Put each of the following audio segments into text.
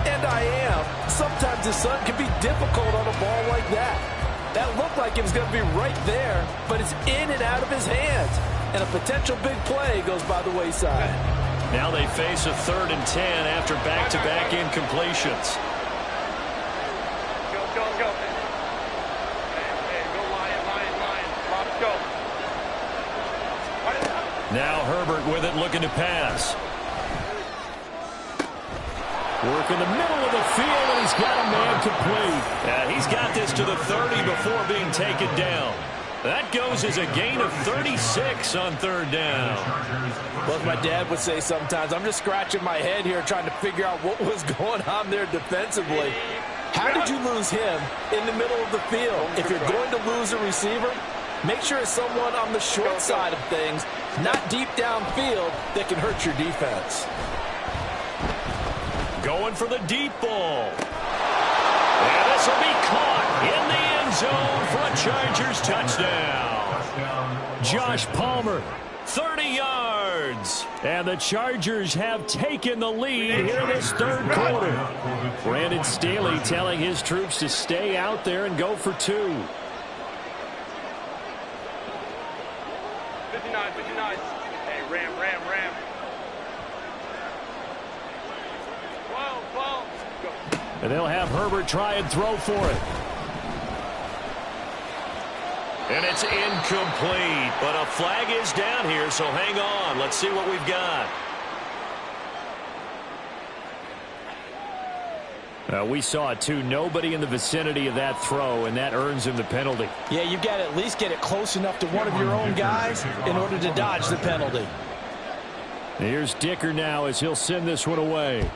And I am. Sometimes the sun can be difficult on a ball like that. That looked like it was going to be right there, but it's in and out of his hands. And a potential big play goes by the wayside. Now they face a 3rd and 10 after back-to-back incompletions. Go. Hey, go line. Let's go. Now Herbert with it, looking to pass. Work in the middle of the field, and he's got a man complete. He's got this to the 30 before being taken down. That goes as a gain of 36 on 3rd down. Well, as my dad would say sometimes, I'm just scratching my head here trying to figure out what was going on there defensively. How did you lose him in the middle of the field? If you're going to lose a receiver, make sure it's someone on the short side of things, not deep downfield, that can hurt your defense. Going for the deep ball. And this will be caught in the end zone for a Chargers touchdown. Josh Palmer, 30 yards. And the Chargers have taken the lead here in this 3rd quarter. Brandon Staley telling his troops to stay out there and go for 2. 59. Hey, Ram. 12. Go. And they'll have Herbert try and throw for it. And it's incomplete, but a flag is down here, so hang on. Let's see what we've got. We saw it, too. Nobody in the vicinity of that throw, and that earns him the penalty. Yeah, you've got to at least get it close enough to one of your own guys in order to dodge the penalty. Here's Dicker now as he'll send this one away.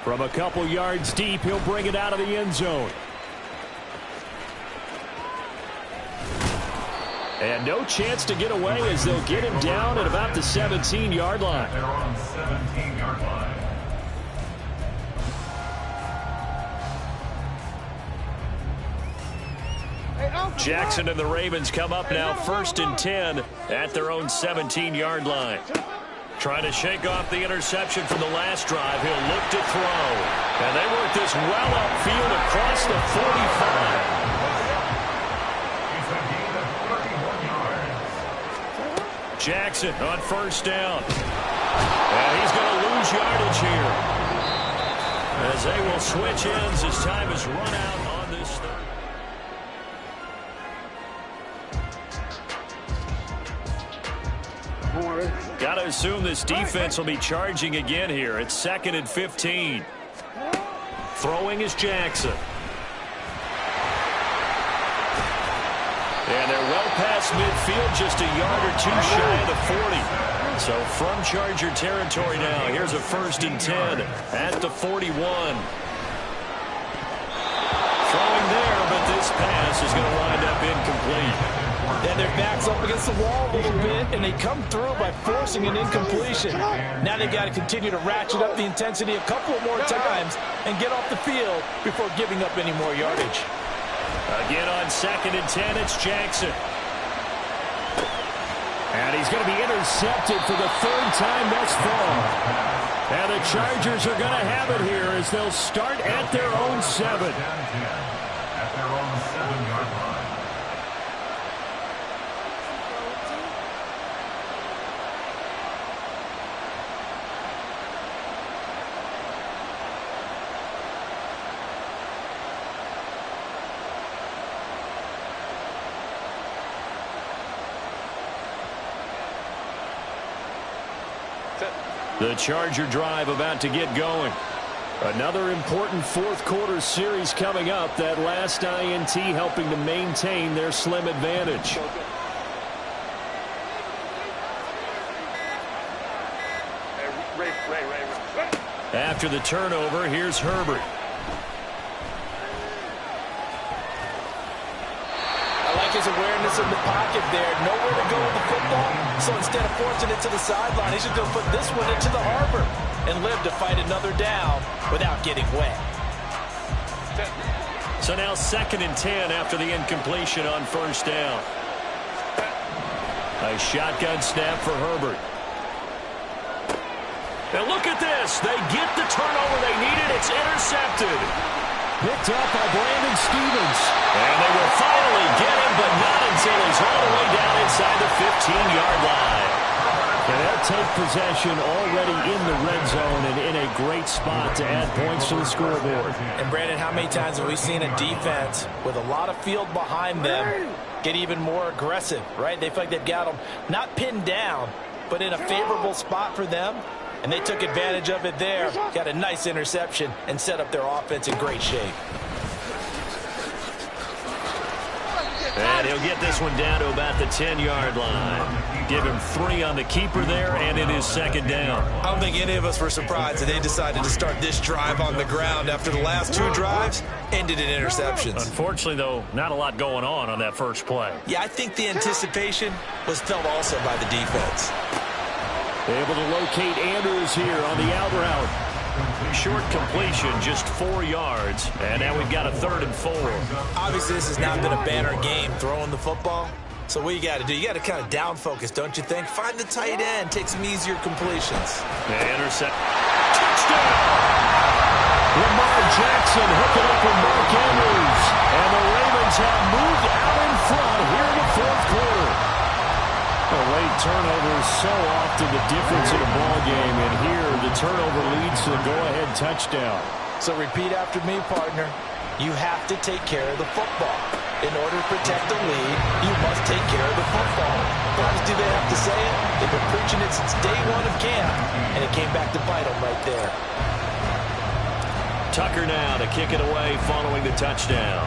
From a couple yards deep, he'll bring it out of the end zone. And no chance to get away as they'll get him down at about the 17-yard line. They're on the 17-yard line. Jackson and the Ravens come up now 1st and 10 at their own 17-yard line. Trying to shake off the interception from the last drive. He'll look to throw. And they work this well upfield across the 45. Jackson on 1st down. And he's going to lose yardage here, as they will switch ends as time is run out on this third. Got to assume this defense will be charging again here. It's 2nd and 15. Throwing is Jackson. And they're well past midfield, just a yard or 2 shy of the 40. So from Charger territory now, here's a 1st and 10 at the 41. Throwing there, but this pass is going to wind up incomplete. And their back's up against the wall a little bit, and they come through by forcing an incompletion. Now they've got to continue to ratchet up the intensity a couple of more times and get off the field before giving up any more yardage. Again on 2nd and 10, it's Jackson. And he's going to be intercepted for the 3rd time thus far. And the Chargers are going to have it here as they'll start at their own 7. At their own 7-yard line. The Charger drive about to get going. Another important 4th quarter series coming up. That last INT helping to maintain their slim advantage. After the turnover, here's Herbert. His awareness in the pocket there. Nowhere to go with the football. So instead of forcing it to the sideline, he's just going to put this one into the harbor and live to fight another down without getting wet. So now 2nd and 10 after the incompletion on 1st down. A shotgun snap for Herbert. And look at this. They get the turnover they needed. It's intercepted. Picked up by Brandon Stevens. And they will finally get him, but not until he's all the way down inside the 15-yard line. And they'll take possession already in the red zone and in a great spot to add points to the scoreboard. And, Brandon, how many times have we seen a defense with a lot of field behind them get even more aggressive, right? They feel like they've got them not pinned down, but in a favorable spot for them. And they took advantage of it there. Got a nice interception and set up their offense in great shape. And he'll get this one down to about the 10-yard line. Give him 3 on the keeper there, and it is second down. I don't think any of us were surprised that they decided to start this drive on the ground after the last 2 drives ended in interceptions. Unfortunately, though, not a lot going on that first play. Yeah, I think the anticipation was felt also by the defense. Able to locate Andrews here on the out route. Short completion, just 4 yards. And now we've got a 3rd and 4. Obviously, this has not been a banner game throwing the football. So what you got to do, you got to kind of down focus, don't you think? Find the tight end, take some easier completions. Intercept. Touchdown! Lamar Jackson hooking up with Mark Andrews. And the Ravens have moved out in front here in the 4th quarter. A late turnover is so often the difference in a ball game, and here the turnover leads to the go-ahead touchdown. So repeat after me, partner. You have to take care of the football. In order to protect the lead, you must take care of the football. Why do they have to say it? They've been preaching it since day 1 of camp, and it came back to bite them right there. Tucker now to kick it away following the touchdown.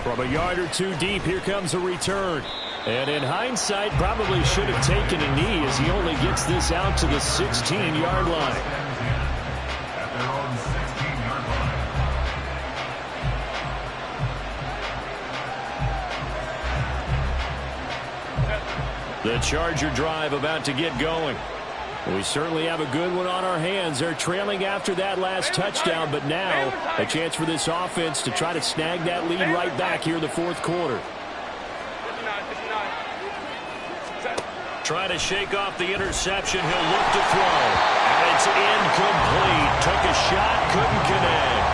From a yard or 2 deep, here comes a return. And in hindsight, probably should have taken a knee as he only gets this out to the 16-yard line. At their own 16-yard line. The Charger drive about to get going. We certainly have a good one on our hands. They're trailing after that last touchdown, but now a chance for this offense to try to snag that lead right back here in the 4th quarter. Trying to shake off the interception. He'll look to throw. And it's incomplete. Took a shot, couldn't connect.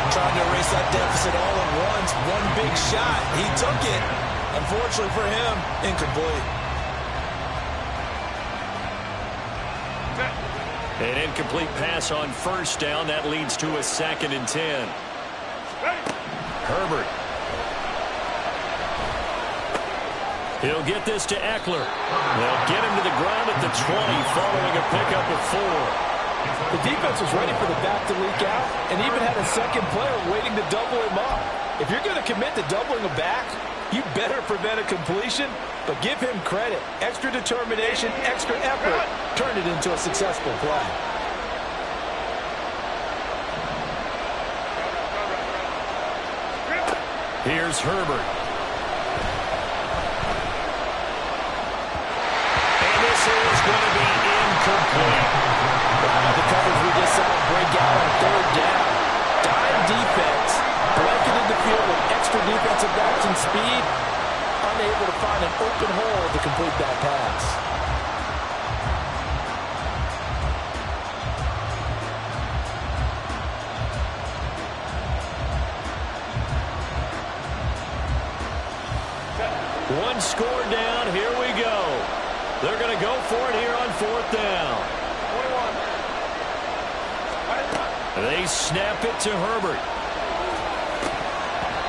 Trying to erase that deficit all at once. One big shot. He took it. Unfortunately for him, incomplete. An incomplete pass on 1st down. That leads to a 2nd and 10. Herbert. He'll get this to Eckler. They'll get him to the ground at the 20 following a pickup of 4. The defense was ready for the back to leak out and even had a second player waiting to double him up. If you're going to commit to doubling a back, you better prevent a completion, but give him credit. Extra determination, extra effort turned it into a successful play. Here's Herbert. And this is going to be incomplete. The coverage we just saw break out on 3rd down. Dime defense, blanketed the field with extra defensive backs and speed, unable to find an open hole to complete that pass. One score down. Here we go. They're going to go for it here on 4th down. 21. They snap it to Herbert.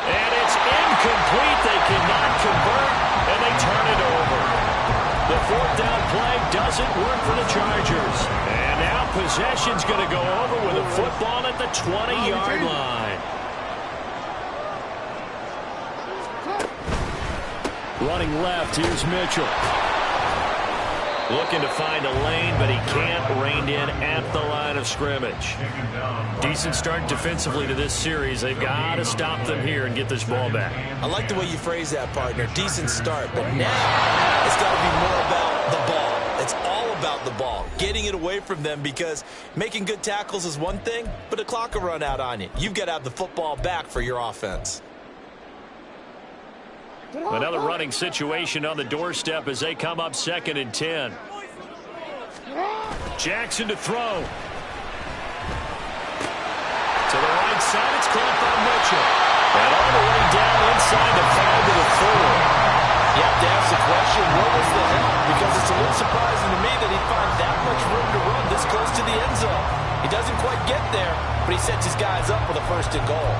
And it's incomplete. They cannot convert, and they turn it over. The 4th down play doesn't work for the Chargers. And now possession's going to go over with a football at the 20-yard line. Running left, here's Mitchell. Looking to find a lane, but he can't. Reined in at the line of scrimmage. Decent start defensively to this series. They've got to stop them here and get this ball back. I like the way you phrase that, partner. Decent start, but now it's got to be more about the ball. It's all about the ball, getting it away from them, because making good tackles is one thing, but the clock will run out on you. You've got to have the football back for your offense. Another running situation on the doorstep as they come up 2nd and 10. Jackson to throw. To the right side, it's caught by Mitchell. And all the way down inside the 5 to the 4. You have to ask the question, what was the help? Because it's a little surprising to me that he'd find that much room to run this close to the end zone. He doesn't quite get there, but he sets his guys up with a 1st and goal.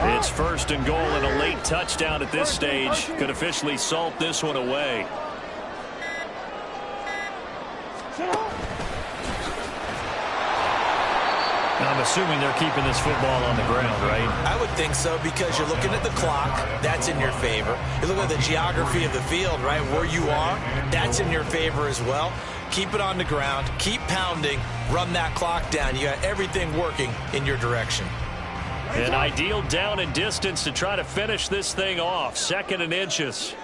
It's 1st and goal and a late touchdown at this stage. Could officially salt this one away. I'm assuming they're keeping this football on the ground, right? I would think so, because you're looking at the clock. That's in your favor. You look at the geography of the field, right? Where you are, that's in your favor as well. Keep it on the ground. Keep pounding. Run that clock down. You got everything working in your direction. An ideal down and distance to try to finish this thing off. 2nd and inches.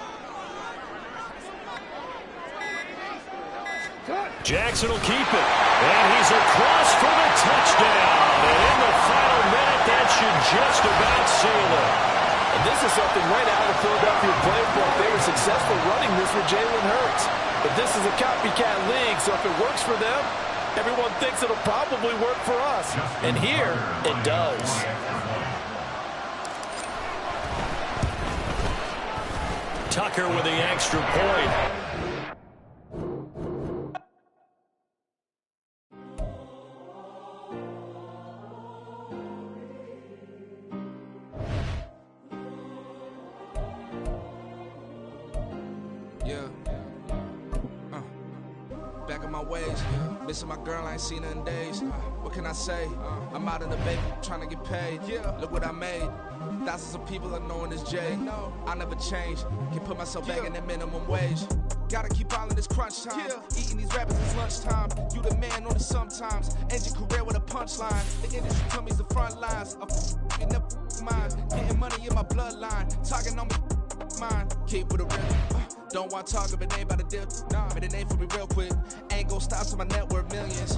Jackson will keep it. And he's across for the touchdown. And in the final minute, that should just about seal it. And this is something right out of the Philadelphia playbook. They were successful running this with Jalen Hurts. But this is a copycat league, so if it works for them, everyone thinks it'll probably work for us. And here, it does. Tucker with the extra point. Back on my ways, missing my girl, I ain't seen her in days. What can I say? I'm out in the baby, trying to get paid. Look what I made. Thousands of people are knowing this Jay. I never change. Can put myself back in that minimum wage. Gotta keep all in this crunch time. Eating these rappers is lunchtime. You the man on it sometimes. End your career with a punchline. The industry told me the front lines. I'm never mine. Getting money in my bloodline. Talking on me, mine. Keep with a real. Don't want to talk if it ain't about a dip. Made a name for me real quick. Ain't gon' stop till my net worth millions.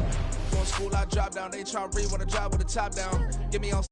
Going to school, I drop down. They try to read when I drive with the top down. Get me on